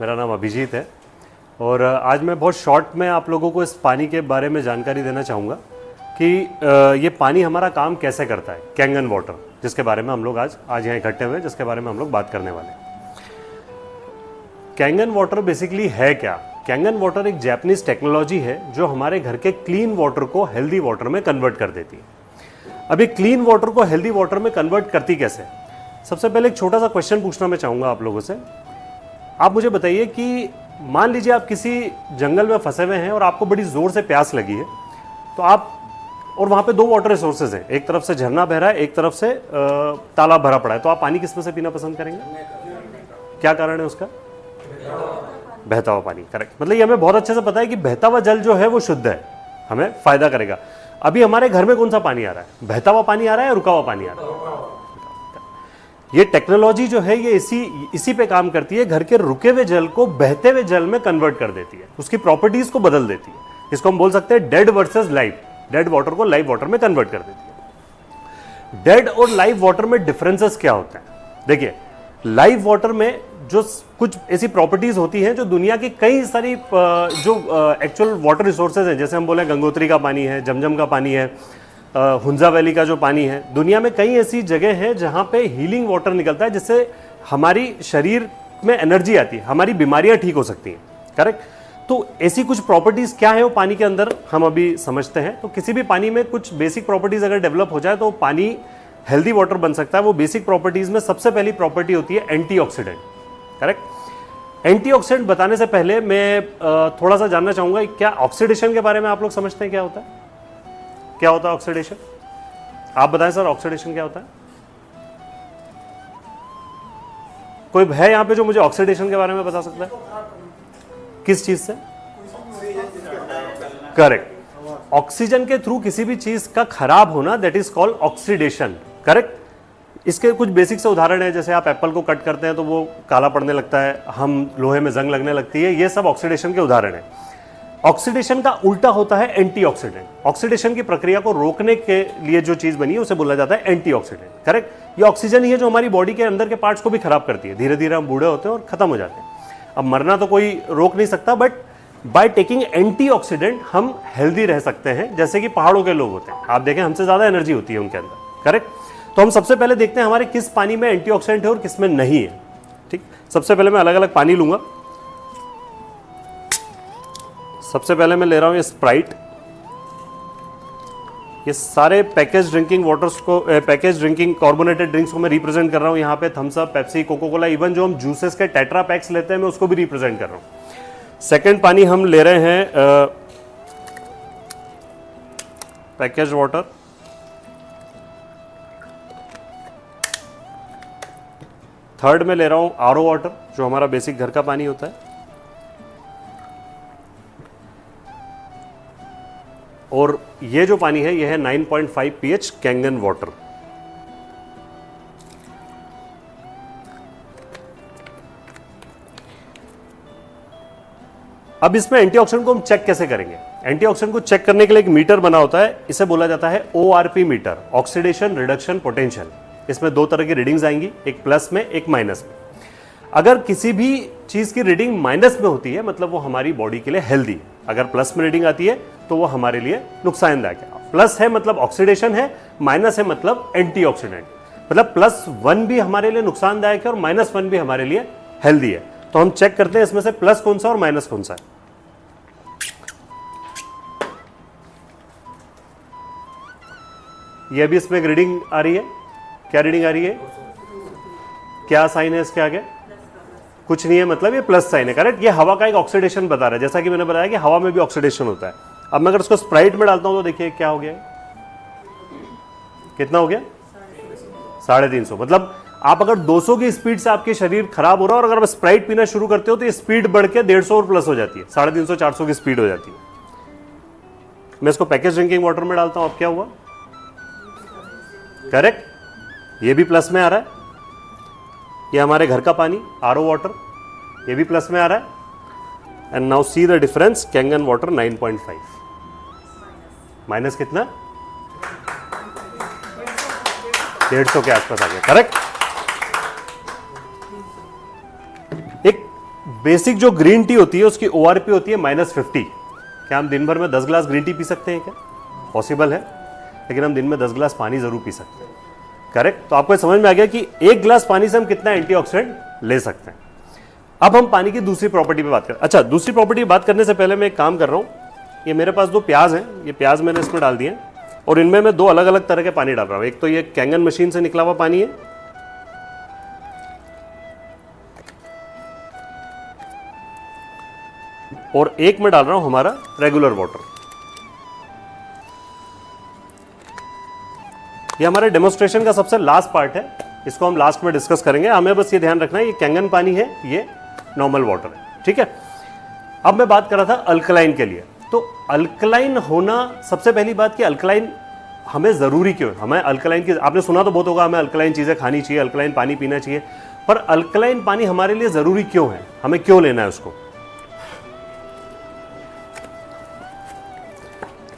मेरा नाम अभिजीत है और आज मैं बहुत शॉर्ट में आप लोगों को इस पानी के बारे में जानकारी देना चाहूँगा कि ये पानी हमारा काम कैसे करता है। कैंगन वाटर, जिसके बारे में हम लोग आज यहाँ इकट्ठे हुए, जिसके बारे में हम लोग बात करने वाले हैं। कैंगन वाटर बेसिकली है क्या? कैंगन वाटर एक जापानीज टेक्नोलॉजी है जो हमारे घर के क्लीन वाटर को हेल्दी वाटर में कन्वर्ट कर देती है। अब ये क्लीन वाटर को हेल्दी वाटर में कन्वर्ट करती कैसे? सबसे पहले एक छोटा सा क्वेश्चन पूछना मैं चाहूँगा आप लोगों से। आप मुझे बताइए कि मान लीजिए आप किसी जंगल में फंसे हुए हैं और आपको बड़ी ज़ोर से प्यास लगी है, तो आप, और वहाँ पे दो वाटर रिसोर्सेज हैं, एक तरफ से झरना बह रहा है, एक तरफ से तालाब भरा पड़ा है, तो आप पानी किस में से पीना पसंद करेंगे? क्या कारण है उसका? बहता हुआ पानी। करेक्ट। मतलब ये हमें बहुत अच्छे से पता है कि बहता हुआ जल जो है वो शुद्ध है, हमें फायदा करेगा। अभी हमारे घर में कौन सा पानी आ रहा है? बहता हुआ पानी आ रहा है या रुका हुआ पानी आ रहा है? ये टेक्नोलॉजी जो है ये इसी पे काम करती है, घर के रुके हुए जल को बहते हुए जल में कन्वर्ट कर देती है, उसकी प्रॉपर्टीज को बदल देती है। इसको हम बोल सकते हैं dead versus live. Dead water को लाइव वाटर में कन्वर्ट कर देती है। डेड और लाइव वाटर में डिफरेंसेस क्या होते हैं? देखिए, लाइव वाटर में जो कुछ ऐसी प्रॉपर्टीज होती हैं जो दुनिया की कई सारी जो एक्चुअल वाटर रिसोर्सेज हैं, जैसे हम बोले गंगोत्री का पानी है, जमजम का पानी है, हुंजा वैली का जो पानी है, दुनिया में कई ऐसी जगह हैं जहां पे हीलिंग वाटर निकलता है, जिससे हमारी शरीर में एनर्जी आती है, हमारी बीमारियां ठीक हो सकती हैं। करेक्ट। तो ऐसी कुछ प्रॉपर्टीज क्या है वो पानी के अंदर हम अभी समझते हैं। तो किसी भी पानी में कुछ बेसिक प्रॉपर्टीज अगर डेवलप हो जाए तो पानी हेल्दी वाटर बन सकता है। वो बेसिक प्रॉपर्टीज में सबसे पहली प्रॉपर्टी होती है एंटीऑक्सीडेंट। करेक्ट। एंटीऑक्सीडेंट बताने से पहले मैं थोड़ा सा जानना चाहूंगा, क्या ऑक्सीडेशन के बारे में आप लोग समझते हैं क्या होता है? क्या होता है ऑक्सीडेशन? आप बताएं सर, ऑक्सीडेशन क्या होता है? कोई है यहां पे जो मुझे ऑक्सीडेशन के बारे में बता सकता है? किस चीज से? करेक्ट। ऑक्सीजन के थ्रू किसी भी चीज का खराब होना, that is called oxidation. Correct. इसके कुछ बेसिक से उदाहरण है, जैसे आप एप्पल को कट करते हैं तो वो काला पड़ने लगता है, हम लोहे में जंग लगने लगती है, ये सब ऑक्सीडेशन के उदाहरण है। ऑक्सीडेशन का उल्टा होता है एंटीऑक्सीडेंट। ऑक्सीडेशन की प्रक्रिया को रोकने के लिए जो चीज बनी है उसे बोला जाता है एंटीऑक्सीडेंट। करेक्ट। ये ऑक्सीजन ही है जो हमारी बॉडी के अंदर के पार्ट्स को भी खराब करती है। धीरे धीरे हम बूढ़े होते हैं और खत्म हो जाते हैं। अब मरना तो कोई रोक नहीं सकता, बट बाय टेकिंग एंटीऑक्सीडेंट हम हेल्दी रह सकते हैं, जैसे कि पहाड़ों के लोग होते हैं। आप देखें, हमसे ज्यादा एनर्जी होती है उनके अंदर। करेक्ट। तो हम सबसे पहले देखते हैं हमारे किस पानी में एंटीऑक्सीडेंट है और किस में नहीं है। ठीक। सबसे पहले मैं अलग अलग पानी लूंगा। सबसे पहले मैं ले रहा हूं ये स्प्राइट। ये सारे पैकेज ड्रिंकिंग वाटर्स को, पैकेज ड्रिंकिंग कार्बोनेटेड ड्रिंक्स को मैं रिप्रेजेंट कर रहा हूं। यहाँ पे Thums Up, Pepsi, Coca Cola, even जो हम जूसेस के टेट्रा पैक्स लेते हैं मैं उसको भी रिप्रेजेंट कर रहा हूं। सेकंड पानी हम ले रहे हैं पैकेज वाटर। थर्ड में ले रहा हूं आरओ वाटर, जो हमारा बेसिक घर का पानी होता है। और ये जो पानी है ये है 9.5 pH कैंगन वाटर। अब इसमें एंटीऑक्सीडेंट को हम चेक कैसे करेंगे? एंटीऑक्सीडेंट को चेक करने के लिए एक मीटर बना होता है, इसे बोला जाता है ORP meter, oxidation reduction potential. इसमें दो तरह की रीडिंग्स आएंगी, एक प्लस में, एक माइनस में। अगर किसी भी चीज की रीडिंग माइनस में होती है मतलब वो हमारी बॉडी के लिए हेल्दी है। अगर प्लस में रीडिंग आती है तो वो हमारे लिए नुकसानदायक है। प्लस है मतलब ऑक्सीडेशन है, माइनस है मतलब एंटीऑक्सीडेंट। मतलब +1 भी हमारे लिए नुकसानदायक है और -1 भी हमारे लिए हेल्दी है। तो हम चेक करते हैं इसमें से प्लस कौन सा और माइनस कौन सा है। ये भी इसमें एक रीडिंग आ रही है। क्या रीडिंग आ रही है? क्या साइन है इसके आगे? कुछ नहीं है, मतलब ये प्लस साइन है। करेक्ट। ये हवा का एक ऑक्सीडेशन बता रहा है, जैसा कि मैंने बताया कि हवा में भी ऑक्सीडेशन होता है। अब मैं अगर उसको स्प्राइट में डालता हूं तो देखिए क्या हो गया, कितना हो गया? 350। मतलब आप अगर 200 की स्पीड से आपके शरीर खराब हो रहा है और अगर आप स्प्राइट पीना शुरू करते हो तो ये स्पीड बढ़ के 150 और प्लस हो जाती है, 350 400 की स्पीड हो जाती है। मैं इसको पैकेज ड्रिंकिंग वाटर में डालता हूं, अब क्या हुआ? करेक्ट। ये भी प्लस में आ रहा है। ये हमारे घर का पानी आरओ वाटर, ये भी प्लस में आ रहा है। And now see the difference, Kangen water 9.5, minus कितना? 150 के आसपास आ गया। करेक्ट। एक बेसिक जो ग्रीन टी होती है उसकी ORP होती है -50। क्या हम दिन भर में 10 ग्लास ग्रीन टी पी सकते हैं क्या? पॉसिबल है, लेकिन हम दिन में 10 ग्लास पानी जरूर पी सकते हैं। करेक्ट? तो आपको समझ में आ गया कि 1 ग्लास पानी से हम कितना एंटीऑक्सीडेंट ले सकते हैं। अब हम पानी की दूसरी प्रॉपर्टी पे बात करें। अच्छा, दूसरी प्रॉपर्टी बात करने से पहले मैं एक काम कर रहा हूं, ये मेरे पास 2 प्याज हैं, ये प्याज मैंने इसमें डाल दिए और इनमें मैं 2 अलग अलग तरह के पानी डाल रहा हूं। एक तो ये कैंगन मशीन से निकला हुआ पानी है, और एक में डाल रहा हूं हमारा रेगुलर वाटर। ये हमारे डेमोन्स्ट्रेशन का सबसे लास्ट पार्ट है, इसको हम लास्ट में डिस्कस करेंगे। हमें बस ये ध्यान रखना है ये कैंगन पानी है, ये नॉर्मल वाटर है, ठीक है। अब मैं बात कर रहा था अल्कलाइन के लिए। तो अल्कलाइन होना, सबसे पहली बात कि अल्कलाइन हमें जरूरी क्यों है? हमें अल्कलाइन की, आपने सुना तो बहुत होगा हमें अल्कलाइन चीजें खानी चाहिए, अल्कलाइन पानी पीना चाहिए, पर अल्कलाइन पानी हमारे लिए जरूरी क्यों है? हमें क्यों लेना है उसको?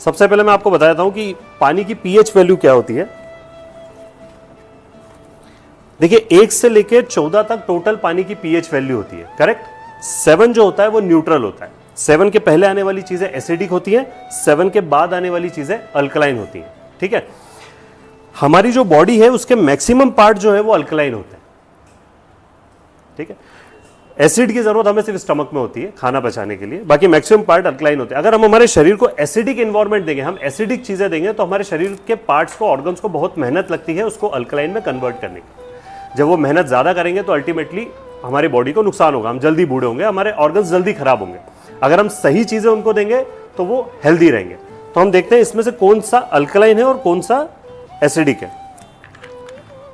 सबसे पहले मैं आपको बता देता हूं कि पानी की पीएच वैल्यू क्या होती है। देखिए, 1 से लेकर 14 तक टोटल पानी की पीएच वैल्यू होती है, करेक्ट। 7 जो होता है वो न्यूट्रल होता है। 7 के पहले आने वाली चीजें एसिडिक होती है, 7 के बाद आने वाली चीजें अल्कलाइन होती है, ठीक है। हमारी जो बॉडी है उसके मैक्सिमम पार्ट जो है वो अल्कलाइन होते हैं, ठीक है। एसिड की जरूरत हमें सिर्फ स्टमक में होती है खाना पचाने के लिए, बाकी मैक्सिमम पार्ट अल्कलाइन होते हैं। अगर हम हमारे शरीर को एसिडिक एनवायरनमेंट देंगे, हम एसिडिक चीजें देंगे, तो हमारे शरीर के पार्ट्स को, ऑर्गन्स को बहुत मेहनत लगती है उसको अल्कलाइन में कन्वर्ट करने की। जब वो मेहनत ज्यादा करेंगे तो अल्टीमेटली हमारी बॉडी को नुकसान होगा, हम जल्दी बूढ़े होंगे, हमारे ऑर्गन्स जल्दी खराब होंगे। अगर हम सही चीजें उनको देंगे तो वो हेल्दी रहेंगे। तो हम देखते हैं इसमें से कौन सा अल्कलाइन है और कौन सा एसिडिक है।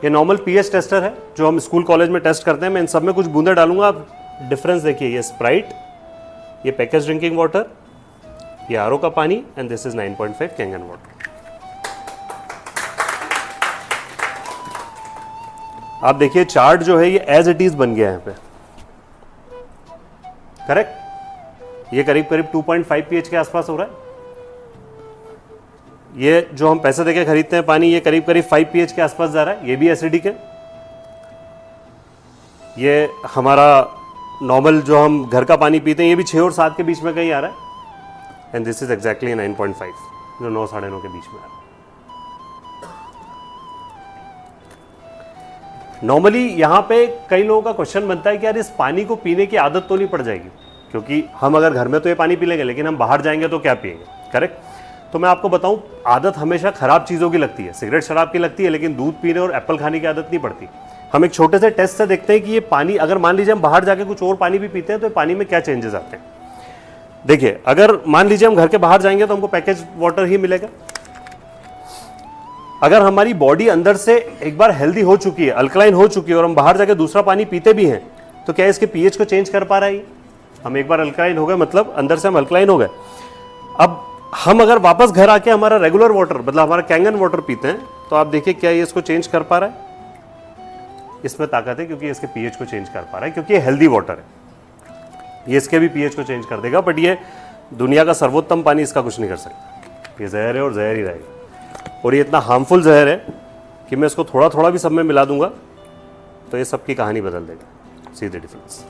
ये नॉर्मल पीएच टेस्टर है जो हम स्कूल कॉलेज में टेस्ट करते हैं। मैं इन सब में कुछ बूंदे डालूंगा, आप डिफरेंस देखिए। ये स्प्राइट, ये पैकेज ड्रिंकिंग वाटर, ये आरओ का पानी, and this is 9.5 Kangen water. आप देखिए चार्ट जो है ये एज इट इज बन गया है यहाँ पे, करेक्ट। ये करीब करीब 2.5 पीएच के आसपास हो रहा है। ये जो हम पैसे देके खरीदते हैं पानी, ये करीब करीब 5 पीएच के आसपास जा रहा है, ये भी एसिडिक है। ये हमारा नॉर्मल जो हम घर का पानी पीते हैं ये भी 6 और 7 के बीच में कहीं आ रहा है, एंड दिस इज एग्जैक्टली 9.5 जो 9 साढ़े 9 के बीच में आ रहा है। नॉर्मली यहाँ पे कई लोगों का क्वेश्चन बनता है कि यार इस पानी को पीने की आदत तो नहीं पड़ जाएगी, क्योंकि हम अगर घर में तो ये पानी पी लेंगे, लेकिन हम बाहर जाएंगे तो क्या पिएंगे, करेक्ट। तो मैं आपको बताऊं, आदत हमेशा खराब चीज़ों की लगती है, सिगरेट शराब की लगती है, लेकिन दूध पीने और एप्पल खाने की आदत नहीं पड़ती। हम एक छोटे से टेस्ट से देखते हैं कि ये पानी, अगर मान लीजिए हम बाहर जाके कुछ और पानी भी पीते हैं तो पानी में क्या चेंजेस आते हैं। देखिए, अगर मान लीजिए हम घर के बाहर जाएंगे तो हमको पैकेज वाटर ही मिलेगा। अगर हमारी बॉडी अंदर से एक बार हेल्दी हो चुकी है, अल्कलाइन हो चुकी है, और हम बाहर जाके दूसरा पानी पीते भी हैं, तो क्या इसके पीएच को चेंज कर पा रहा है? हम एक बार अल्कलाइन हो गए, मतलब अंदर से हम अल्कलाइन हो गए। अब हम अगर वापस घर आके हमारा रेगुलर वाटर, मतलब हमारा कैंगन वाटर पीते हैं, तो आप देखिए क्या ये इसको चेंज कर पा रहा है? इसमें ताकत है क्योंकि इसके पीएच को चेंज कर पा रहा है, क्योंकि ये हेल्दी वाटर है। ये इसके भी पीएच को चेंज कर देगा, बट ये दुनिया का सर्वोत्तम पानी, इसका कुछ नहीं कर सकता। ये जहर है और जहर ही रहेगा, और ये इतना हार्मफुल जहर है कि मैं इसको थोड़ा थोड़ा भी सब में मिला दूंगा तो ये सबकी कहानी बदल देगा। See the difference.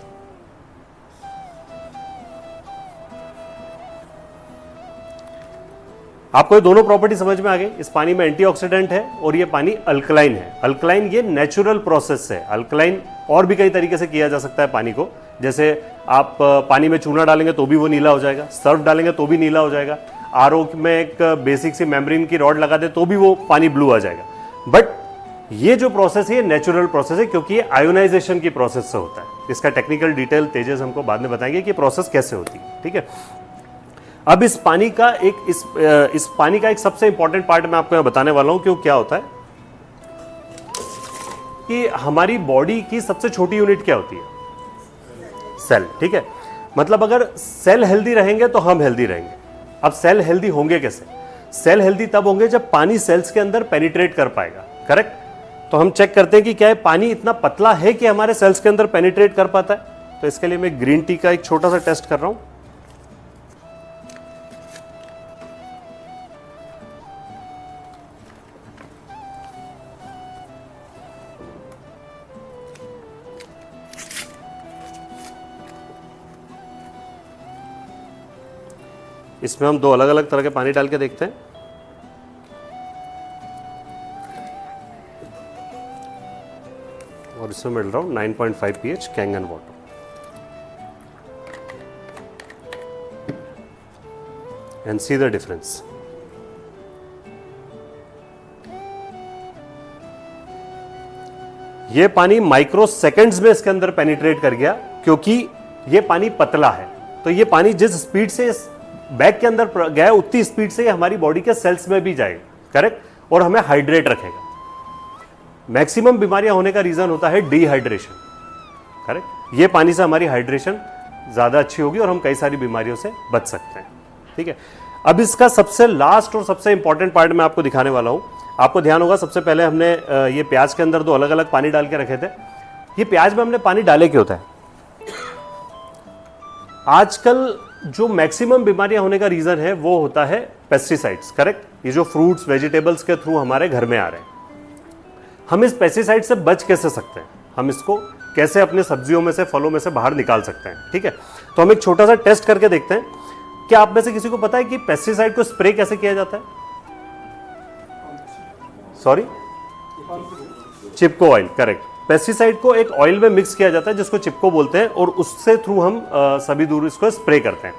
आपको ये दोनों प्रॉपर्टी समझ में आ गई। इस पानी में एंटीऑक्सीडेंट है और ये पानी अल्कलाइन है। अल्कलाइन ये नेचुरल प्रोसेस है। अल्कलाइन और भी कई तरीके से किया जा सकता है पानी को, जैसे आप पानी में चूना डालेंगे तो भी वो नीला हो जाएगा, सर्फ डालेंगे तो भी नीला हो जाएगा, आरओ में एक बेसिक सी मेम्ब्रेन की रॉड लगा दे तो भी वो पानी ब्लू आ जाएगा। बट ये जो प्रोसेस है ये नेचुरल प्रोसेस है, क्योंकि ये आयोनाइजेशन की प्रोसेस से होता है। इसका टेक्निकल डिटेल तेजस हमको बाद में बताएंगे कि प्रोसेस कैसे होती है, ठीक है। अब इस पानी का एक सबसे इंपॉर्टेंट पार्ट मैं आपको बताने वाला हूं कि वो क्या होता है, कि हमारी बॉडी की सबसे छोटी यूनिट क्या होती है? सेल, ठीक है। मतलब अगर सेल हेल्दी रहेंगे तो हम हेल्दी रहेंगे। अब सेल हेल्दी होंगे कैसे? सेल हेल्दी तब होंगे जब पानी सेल्स के अंदर पेनिट्रेट कर पाएगा, करेक्ट। तो हम चेक करते हैं कि क्या पानी इतना पतला है कि हमारे सेल्स के अंदर पेनिट्रेट कर पाता है। तो इसके लिए मैं ग्रीन टी का एक छोटा सा टेस्ट कर रहा हूं। इसमें हम दो अलग अलग तरह के पानी डाल के देखते हैं। और इसमें मिल रहा हूं 9.5 pH Kangen water. And see the difference. ये पानी माइक्रो सेकंड्स में इसके अंदर पेनिट्रेट कर गया, क्योंकि ये पानी पतला है। तो ये पानी जिस स्पीड से इस बैग के अंदर गया उतनी स्पीड से हमारी बॉडी के सेल्स में भी जाएगा, करेक्ट, और हमें हाइड्रेट रखेगा। मैक्सिमम बीमारियां होने का रीजन होता है डिहाइड्रेशन, करेक्ट। ये पानी से हमारी हाइड्रेशन ज्यादा अच्छी होगी और हम कई सारी बीमारियों से बच सकते हैं, ठीक है। अब इसका सबसे लास्ट और सबसे इंपॉर्टेंट पार्ट मैं आपको दिखाने वाला हूं। आपको ध्यान होगा, सबसे पहले हमने ये प्याज के अंदर दो अलग अलग पानी डाल के रखे थे। ये प्याज में हमने पानी डाले क्यों होता है? आजकल जो मैक्सिमम बीमारियां होने का रीजन है वो होता है पेस्टिसाइड्स, करेक्ट। ये जो फ्रूट्स वेजिटेबल्स के थ्रू हमारे घर में आ रहे हैं, हम इस पेस्टिसाइड से बच कैसे सकते हैं? हम इसको कैसे अपने सब्जियों में से, फलों में से बाहर निकाल सकते हैं, ठीक है। तो हम एक छोटा सा टेस्ट करके देखते हैं। क्या आप में से किसी को पता है कि पेस्टिसाइड को स्प्रे कैसे किया जाता है? सॉरी, चिपको ऑयल, करेक्ट। पेस्टिसाइड को एक ऑयल में मिक्स किया जाता है जिसको चिपको बोलते हैं, और उससे थ्रू हम सभी दूर इसको स्प्रे करते हैं।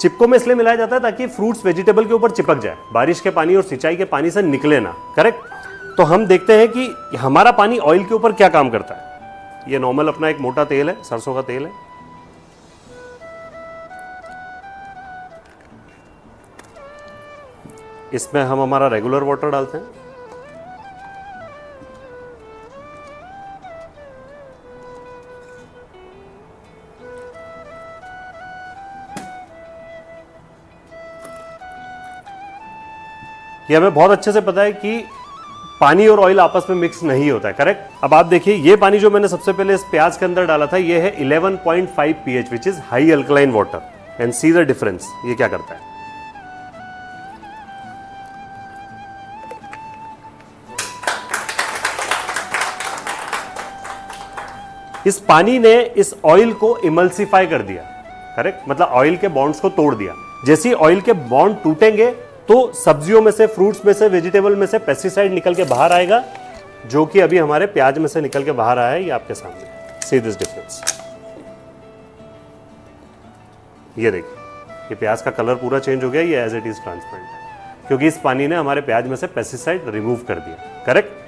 चिपको में इसलिए मिलाया जाता है ताकि फ्रूट्स वेजिटेबल के ऊपर चिपक जाए, बारिश के पानी और सिंचाई के पानी से निकले ना, करेक्ट। तो हम देखते हैं कि हमारा पानी ऑयल के ऊपर क्या काम करता है। ये नॉर्मल अपना एक मोटा तेल है, सरसों का तेल है। इसमें हम हमारा रेगुलर वाटर डालते हैं। ये हमें बहुत अच्छे से पता है कि पानी और ऑयल आपस में मिक्स नहीं होता है, करेक्ट। अब आप देखिए, ये पानी जो मैंने सबसे पहले इस प्याज के अंदर डाला था, ये है 11.5 pH which is high alkaline water. And see the difference, ये क्या करता है। इस पानी ने इस ऑयल को इमल्सिफाई कर दिया, करेक्ट, मतलब ऑयल के बॉन्ड्स को तोड़ दिया। जैसे ही ऑयल के बॉन्ड टूटेंगे तो सब्जियों में से, फ्रूट्स में से, वेजिटेबल में से पेस्टिसाइड निकल के बाहर आएगा, जो कि अभी हमारे प्याज में से निकल के बाहर आया है। ये आपके सामने, सी दिस डिफरेंस। ये देखिए, ये प्याज का कलर पूरा चेंज हो गया, ये एज इट इज ट्रांसपेरेंट है, क्योंकि इस पानी ने हमारे प्याज में से पेस्टिसाइड रिमूव कर दिया, करेक्ट।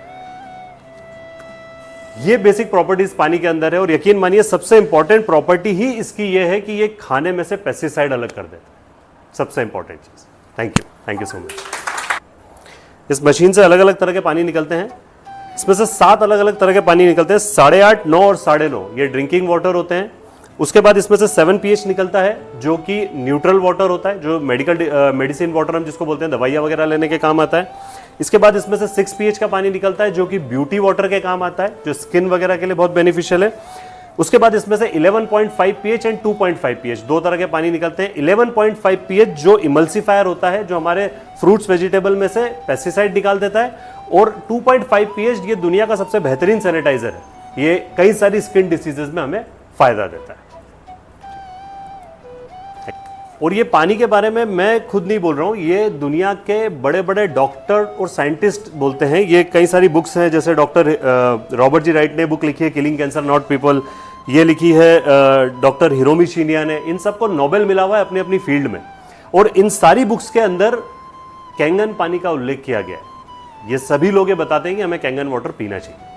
ये बेसिक प्रॉपर्टीज पानी के अंदर है, और यकीन मानिए सबसे इंपॉर्टेंट प्रॉपर्टी ही इसकी ये है कि ये खाने में से पेस्टिसाइड अलग कर देता है, सबसे इंपॉर्टेंट चीज। Thank you so much. इस मशीन से अलग अलग तरह के पानी निकलते हैं। इसमें से 7 अलग अलग तरह के पानी निकलते हैं, 8.5, 9 और 9.5 ये ड्रिंकिंग वाटर होते हैं। उसके बाद इसमें से 7 pH निकलता है, जो कि न्यूट्रल वाटर होता है, जो मेडिसिन वाटर हम जिसको बोलते हैं, दवाइयाँ वगैरह लेने के काम आता है। इसके बाद इसमें से 6 pH का पानी निकलता है, जो कि ब्यूटी वाटर के काम आता है, जो स्किन वगैरह के लिए बहुत बेनिफिशियल है। उसके बाद इसमें से 11.5 pH एंड 2.5 pH 2 तरह के पानी निकलते हैं। 11.5 pH जो इमल्सिफायर होता है, जो हमारे फ्रूट्स वेजिटेबल में से पेस्टिसाइड निकाल देता है, और 2.5 pH ये दुनिया का सबसे बेहतरीन सैनिटाइजर है। ये कई सारी स्किन डिसीजेज में हमें फायदा देता है। और ये पानी के बारे में मैं खुद नहीं बोल रहा हूँ, ये दुनिया के बड़े बड़े डॉक्टर और साइंटिस्ट बोलते हैं। ये कई सारी बुक्स हैं, जैसे डॉक्टर रॉबर्ट जी राइट ने बुक लिखी है किलिंग कैंसर नॉट पीपल, ये लिखी है डॉक्टर हिरोमी शिनिया ने। इन सबको नोबेल मिला हुआ है अपनी अपनी फील्ड में, और इन सारी बुक्स के अंदर कैंगन पानी का उल्लेख किया गया है। ये सभी लोग ये बताते हैं कि हमें कैंगन वाटर पीना चाहिए।